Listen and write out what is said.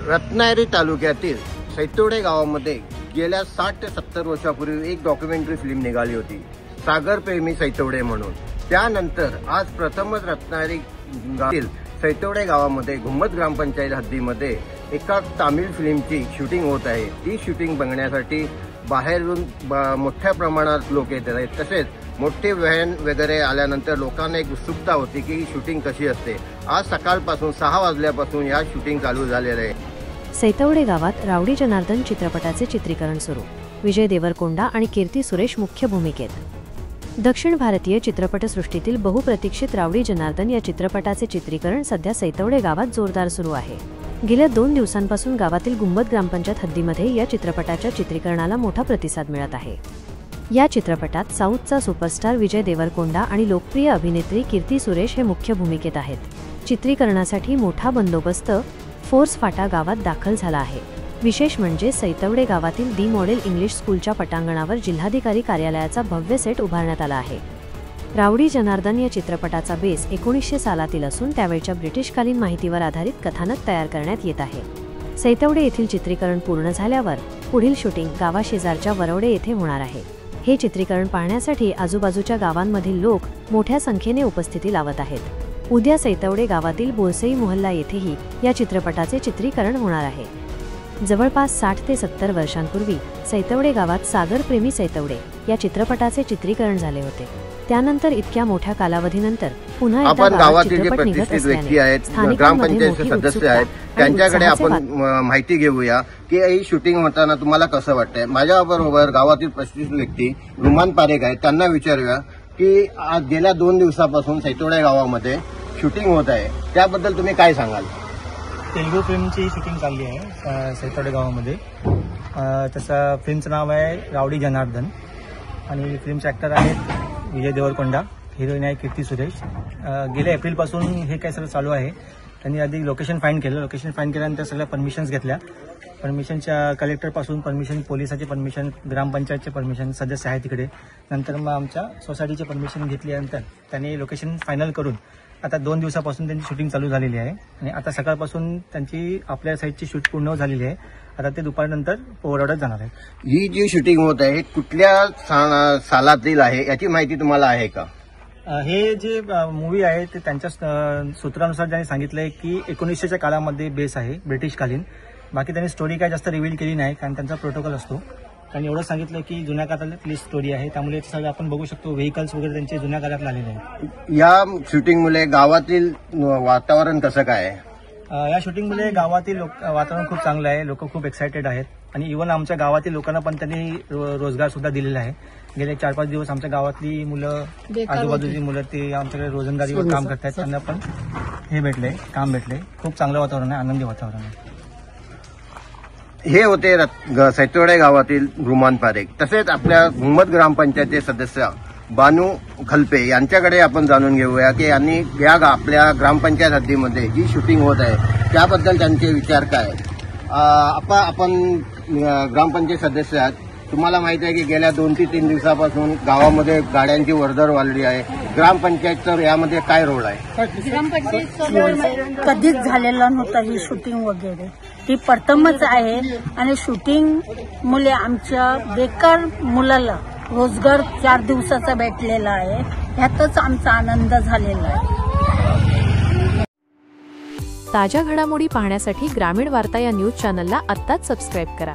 रत्नागिरी तालुक्यातील सैतोडे गावामध्ये गेल्या 60 ते 70 वर्षापूर्वी एक डॉक्युमेंटरी फिल्म निघाली होती, सागर प्रेमी सैतोडे म्हणून। त्यानंतर आज प्रथमच रत्नागिरी गावातील सैतोडे गावामध्ये घुमत ग्रामपंचायत हद्दीमध्ये एका तामिळ फिल्मची शूटिंग होत आहे। ती शूटिंग बघण्यासाठी बाहेरून मोठ्या प्रमाणात लोक येत आहेत। तसेच मोठे व्हॅन वगैरे आल्यानंतर लोकांना एक उत्सुकता होती की ही शूटिंग कशी असते। आज सकाळपासून 6 वाजल्यापासून या शूटिंग चालू झालेलं आहे। सैतवडे गावात रावडी जनार्दन चित्रपटाचे चित्रीकरण सुरू। विजय देवरकोंडा आणि कीर्ती सुरेश मुख्य भूमिकेत। दक्षिण भारतीय चित्रपटसृष्टीतील बहुप्रतीक्षित रावडी जनार्दन या चित्रपटाचे चित्रीकरण सध्या सैतवडे गावात जोरदार सुरू आहे। गेल्या 2 दिवसांपासून गावातील गुंबद ग्रामपंचायत हद्दीमध्ये या चित्रपटाच्या चित्रीकरणाला मोठा प्रतिसाद मिळत आहे। या चित्रपटात साऊथचा सुपरस्टार विजय देवरकोंडा आणि लोकप्रिय अभिनेत्री कीर्ती सुरेश हे मुख्य भूमिकेत आहेत। चित्रीकरणासाठी मोठा बंदोबस्त फोर्स फाटा गावात दाखल झाला आहे। विशेष म्हणजे सैतवडे गावातील दी मॉडेल इंग्लिश स्कूलच्या पटांगणावर जिल्हाधिकारी कार्यालयाचा भव्य सेट उभारण्यात आला आहे। रावडी जनार्दन या चित्रपटाचा बेस 1900 सालातील असून त्यावेळच्या ब्रिटिशकालीन माहितीवर आधारित कथानक तयार करण्यात येत आहे। सैतवडे येथील चित्रीकरण पूर्ण झाल्यावर पुढील शूटिंग गावाशेजारच्या वरवडे येथे होणार आहे। हे चित्रीकरण पाहण्यासाठी आजूबाजूच्या गावांमधील लोक मोठ्या संख्येने उपस्थिती लावत आहेत। उद्या सैतवडे गावातील बोरसई मोहल्ला येथेही या चित्रपटाचे चित्रीकरण होणार आहे। जवळपास 60 ते 70 वर्षांपूर्वी सैतवडे गावात सागर प्रेमी सैतवडे या चित्रपटाचे चित्रीकरण झाले होते। त्यानंतर इतक्या मोठ्या कालावधीनंतर पुन्हा एकदा आपण गावातील जे प्रतिष्ठित व्यक्ती आहेत, ग्रामपंचायतचे सदस्य आहेत, त्यांच्याकडे आपण माहिती घेऊया की ही शूटिंग होताना तुम्हाला कसं वाटतंय। माझ्याबरोबर गावातील प्रतिष्ठित व्यक्ती रुमान पारेख आहेत, त्यांना विचारूया की आज गेल्या 2 दिवसापासून सैतोडे गावामध्ये शूटिंग होत आहे, त्याबद्दल तुम्ही काय सांगाल। तेलुगू फिल्मची शूटिंग चालली आहे सैतवडे गावामध्ये। तसं फिल्मचं नाव आहे रावडी जनार्दन आणि फिल्मचे ॲक्टर आहेत विजय देवरकोंडा, हिरोईन आहे कीर्ती सुरेश। गेल्या एप्रिलपासून हे काय सगळं चालू आहे। त्यांनी आधी लोकेशन फाईंड केलं, लोकेशन फाईंड केल्यानंतर सगळ्या परमिशन्स घेतल्या। परमिशनच्या कलेक्टरपासून परमिशन, पोलिसाची परमिशन, ग्रामपंचायतचे परमिशन, सदस्य आहे तिकडे, नंतर मग आमच्या सोसायटीची परमिशन घेतल्यानंतर त्यांनी लोकेशन फायनल करून आता 2 दिवसापासून त्यांची शूटिंग चालू झालेली आहे आणि आता सकाळपासून त्यांची आपल्या साईडची शूट पूर्ण झालेली आहे। आता ते दुपारनंतर पोवरावड्यात जाणार आहे। ही जी शूटिंग होत आहे कुठल्या सालातील आहे याची माहिती तुम्हाला आहे का। हे जे मूवी आहे ते त्यांच्या सूत्रानुसार त्यांनी सांगितलंय की 1900च्या काळामध्ये बेस आहे, ब्रिटिशकालीन। बाकी त्यांनी स्टोरी काय जास्त रिव्हील केली नाही कारण त्यांचा प्रोटोकॉल असतो। त्यांनी एवढं सांगितलं की जुन्या काळातली स्टोरी आहे, त्यामुळे सगळं आपण बघू शकतो व्हेकल्स वगैरे त्यांचे जुन्या काळात आलेले आहेत। या शूटिंगमुळे गावातील वातावरण कसं काय आहे। या शूटिंगमुळे गावातील वातावरण खूप चांगलं आहे, लोक खूप एक्सायटेड आहेत आणि इव्हन आमच्या गावातील लोकांना पण त्यांनी रोजगार सुद्धा दिलेला आहे। गेले 4-5 दिवस आमच्या गावातली मुलं, आजूबाजूची मुलं ते आमच्याकडे रोजंदारीवर काम करतात, त्यांना पण हे भेटले, काम भेटले। खूप चांगलं वातावरण आहे, आनंदी वातावरण आहे। हे होते सैतोडे गावातील रुमान पारेख। तसेच आपल्या घुमत ग्रामपंचायतचे सदस्य बानू खलपे यांच्याकडे आपण जाणून घेऊया की यांनी या आपल्या ग्रामपंचायत हद्दीमध्ये जी शूटिंग होत आहे त्याबद्दल त्यांचे विचार काय। आपण ग्रामपंचायत सदस्य आहात, तुम्हाला माहिती आहे की गेल्या 2 ते 3 दिवसापासून गावामध्ये गाड्यांची वर्दळ वाढली आहे। ग्रामपंचायतचा यामध्ये काय रोल आहे। कधीच झालेला नव्हता ही शूटिंग वगैरे, ती प्रथमच आहे आणि शूटिंग मुले आमच्या बेकार मुलाला रोजगार 4 दिवसाचा भेटलेला आहे, ह्यातच आमचा आनंद झालेला आहे। ताज्या घडामोडी पाहण्यासाठी ग्रामीण वार्ता या न्यूज चॅनलला आत्ताच सबस्क्राईब करा।